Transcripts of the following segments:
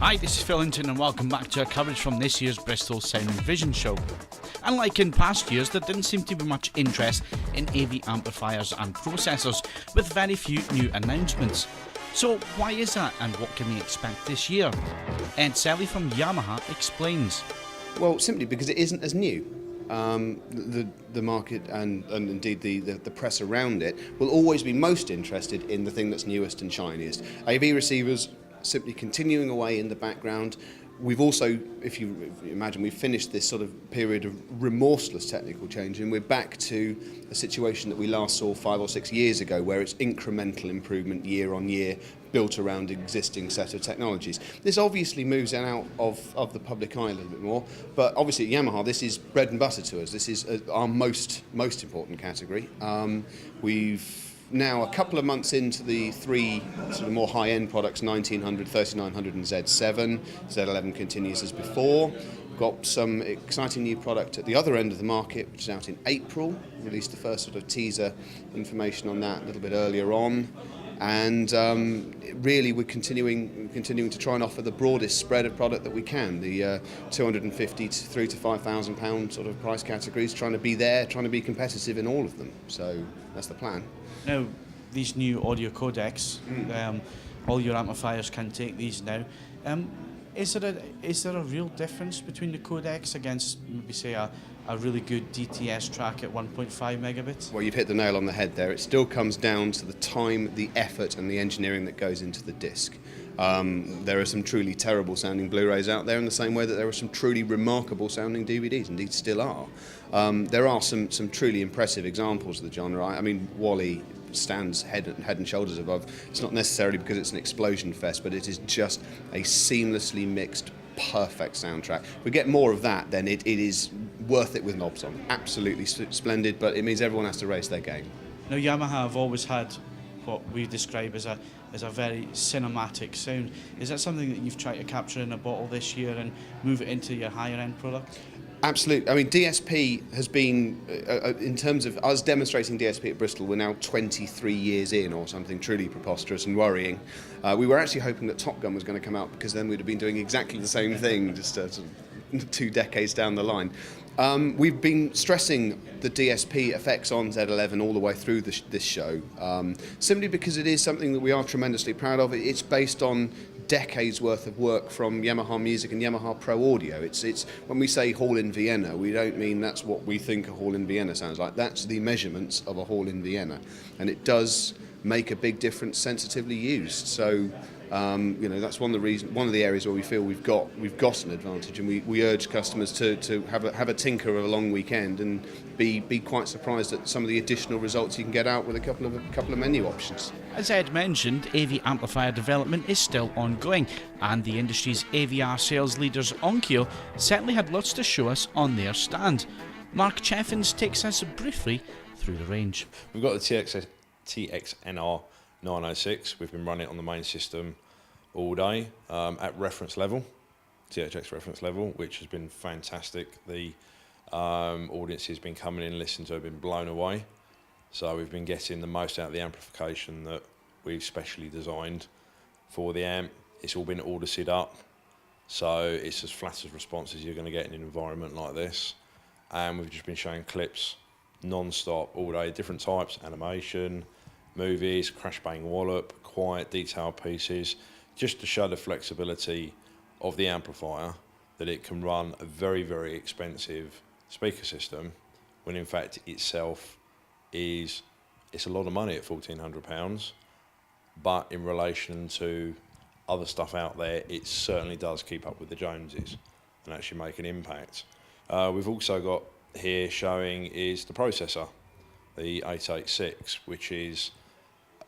Hi, this is Phil Hinton and welcome back to our coverage from this year's Bristol Sound and Vision show. Unlike in past years, there didn't seem to be much interest in AV amplifiers and processors, with very few new announcements. So why is that, and what can we expect this year? Ed Selly from Yamaha explains. Well, simply because it isn't as new. The market and indeed the press around it will always be most interested in the thing that's newest and shiniest. AV receivers simply continuing away in the background. We've also, if you imagine, we've finished this sort of period of remorseless technical change, and we're back to a situation that we last saw 5 or 6 years ago, where it's incremental improvement year on year, built around existing set of technologies. This obviously moves out of the public eye a little bit more, but obviously at Yamaha, this is bread and butter to us. This is our most important category. We've now a couple of months into the 3 sort of more high-end products, 1900, 3900 and Z7. Z11 continues as before. Got some exciting new product at the other end of the market, which is out in April. Released the first sort of teaser information on that a little bit earlier on. And really we're continuing to try and offer the broadest spread of product that we can. The 250 to £3,000 to £5,000 sort of price categories, trying to be there, trying to be competitive in all of them. So that's the plan. Now, these new audio codecs, all your amplifiers can take these now. Is there a real difference between the codecs against maybe say a really good DTS track at 1.5 megabits? Well, you've hit the nail on the head there. It still comes down to the time, the effort and the engineering that goes into the disc. There are some truly terrible sounding Blu-rays out there in the same way that there are some truly remarkable sounding DVDs, indeed still are. There are some truly impressive examples of the genre. I mean, Wally stands head and shoulders above. It's not necessarily because it's an explosion fest, but it is just a seamlessly mixed, perfect soundtrack. If we get more of that, then it is worth it with knobs on. Absolutely splendid, but it means everyone has to raise their game. Now, Yamaha have always had what we describe as a very cinematic sound. Is that something that you've tried to capture in a bottle this year and move it into your higher end product? Absolutely. I mean, DSP has been, in terms of us demonstrating DSP at Bristol, we're now 23 years in or something truly preposterous and worrying. We were actually hoping that Top Gun was going to come out, because then we'd have been doing exactly the same thing just sort of 2 decades down the line. We've been stressing the DSP effects on Z11 all the way through this show, simply because it is something that we are tremendously proud of. It's based on decades worth of work from Yamaha Music and Yamaha Pro Audio. It's when we say hall in Vienna, we don't mean that's what we think a hall in Vienna sounds like. That's the measurements of a hall in Vienna, and it does make a big difference sensitively used. So that's one of the areas where we feel we've got an advantage, and we urge customers to have a tinker of a long weekend and be quite surprised at some of the additional results you can get out with a couple of menu options. As Ed mentioned, AV amplifier development is still ongoing, and the industry's AVR sales leaders Onkyo certainly had lots to show us on their stand. Mark Cheffins takes us briefly through the range. We've got the TXNR 906. We've been running it on the main system all day at reference level, THX reference level, which has been fantastic. The audience has been coming in, listening to it, been blown away. So we've been getting the most out of the amplification that we've specially designed for the amp. It's all been audited up, so it's as flat as response as you're going to get in an environment like this. And we've just been showing clips non-stop all day, different types, animation, movies, crash bang wallop, quiet detailed pieces, just to show the flexibility of the amplifier, that it can run a very, very expensive speaker system when in fact itself it's a lot of money at £1,400, but in relation to other stuff out there, it certainly does keep up with the Joneses and actually make an impact. We've also got here showing is the processor, the 886, which is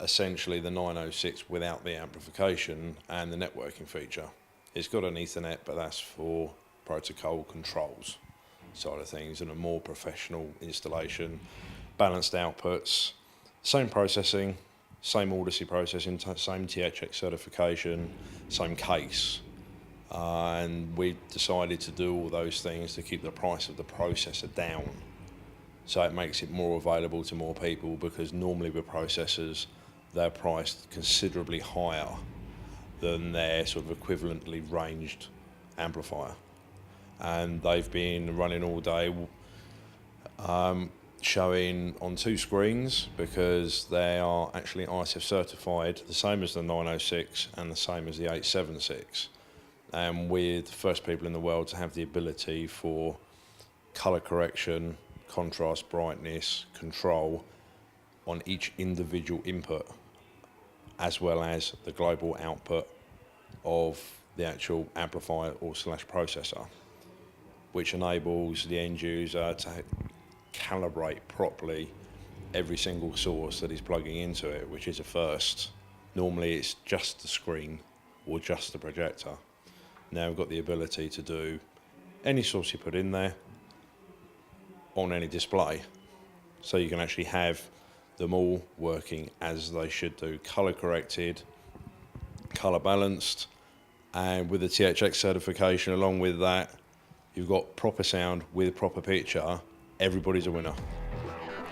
essentially the 906 without the amplification and the networking feature. It's got an Ethernet, but that's for protocol controls side of things, and a more professional installation, balanced outputs, same processing, same Audacy processing, same THX certification, same case. And we decided to do all those things to keep the price of the processor down, so it makes it more available to more people, because normally with processors they're priced considerably higher than their sort of equivalently ranged amplifier. And they've been running all day, showing on 2 screens, because they are actually ISF certified, the same as the 906 and the same as the 876. And we're the first people in the world to have the ability for colour correction, contrast, brightness, control on each individual input, as well as the global output of the actual amplifier or slash processor, which enables the end user to calibrate properly every single source that he's plugging into it, which is a first. Normally it's just the screen or just the projector. Now we've got the ability to do any source you put in there on any display. So you can actually have them all working as they should do, colour corrected, colour balanced, and with the THX certification along with that, you've got proper sound with proper picture. Everybody's a winner.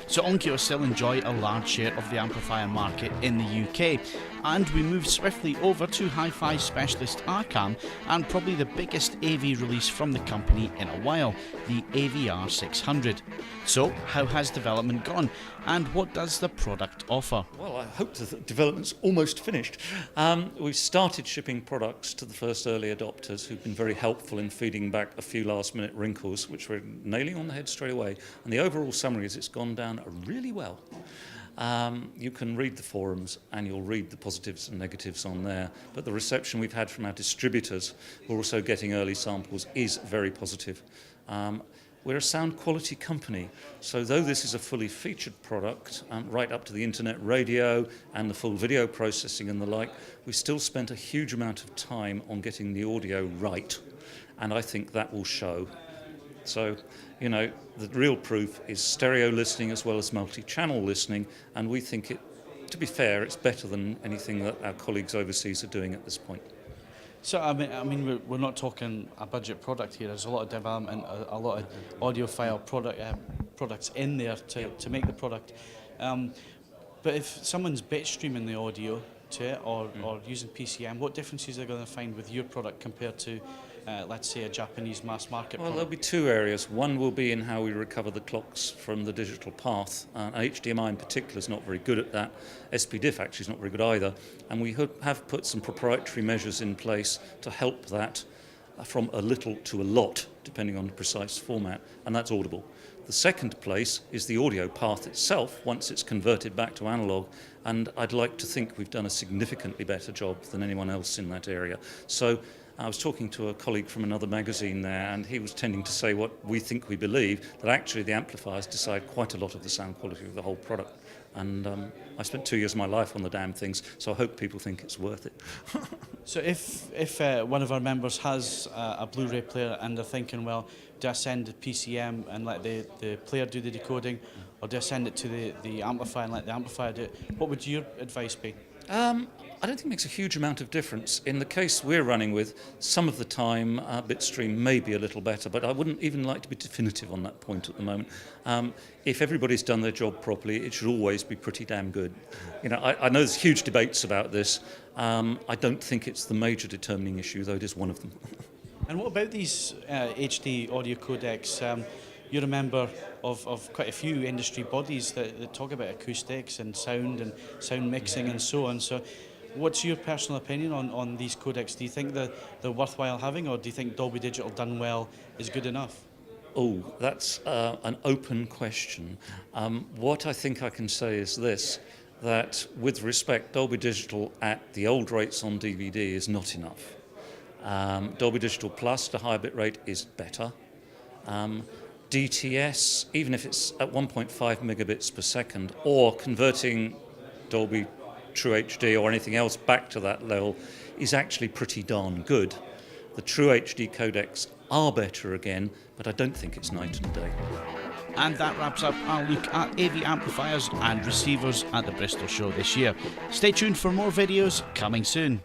So Onkyo still enjoy a large share of the amplifier market in the UK, and we move swiftly over to hi-fi specialist Arcam and probably the biggest AV release from the company in a while, the AVR 600. So how has development gone, and what does the product offer? Well, I hope the development's almost finished. We've started shipping products to the first early adopters who've been very helpful in feeding back a few last-minute wrinkles, which we're nailing on the head straight away. And the overall summary is it's gone down really well. You can read the forums and you'll read the positives and negatives on there, but the reception we've had from our distributors, who are also getting early samples, is very positive. We're a sound quality company, so though this is a fully featured product, right up to the internet radio and the full video processing and the like, we still spent a huge amount of time on getting the audio right, and I think that will show. So, you know, the real proof is stereo listening as well as multi-channel listening, and we think it, to be fair, it's better than anything that our colleagues overseas are doing at this point. So I mean, we're not talking a budget product here. There's a lot of development, a lot of audiophile products in there to make the product. But if someone's bit streaming the audio to it or using PCM, what differences are they going to find with your product compared to, let's say, a Japanese mass market Well, product? there'll be 2 areas. One will be in how we recover the clocks from the digital path. HDMI in particular is not very good at that. SPDIF actually is not very good either. And we have put some proprietary measures in place to help that from a little to a lot, depending on the precise format, and that's audible. The second place is the audio path itself, once it's converted back to analog, and I'd like to think we've done a significantly better job than anyone else in that area. So I was talking to a colleague from another magazine there, and he was tending to say what we think we believe, that actually the amplifiers decide quite a lot of the sound quality of the whole product. And I spent 2 years of my life on the damn things, so I hope people think it's worth it. So if one of our members has a Blu-ray player and they're thinking, well, do I send the PCM and let the player do the decoding, or do I send it to the amplifier and let the amplifier do it, what would your advice be? I don't think it makes a huge amount of difference. In the case we're running with, some of the time bitstream may be a little better, but I wouldn't even like to be definitive on that point at the moment. If everybody's done their job properly, it should always be pretty damn good. You know, I know there's huge debates about this. I don't think it's the major determining issue, though it is one of them. And what about these HD audio codecs? You're a member of quite a few industry bodies that talk about acoustics and sound mixing and so on. So what's your personal opinion on these codecs? Do you think they're worthwhile having, or do you think Dolby Digital done well is good enough? Oh, that's an open question. What I think I can say is this, that with respect, Dolby Digital at the old rates on DVD is not enough. Dolby Digital Plus, the higher bit rate, is better. DTS, even if it's at 1.5 megabits per second, or converting Dolby True HD or anything else back to that level, is actually pretty darn good. The True HD codecs are better again, but I don't think it's night and day. And that wraps up our look at AV amplifiers and receivers at the Bristol show this year. Stay tuned for more videos coming soon.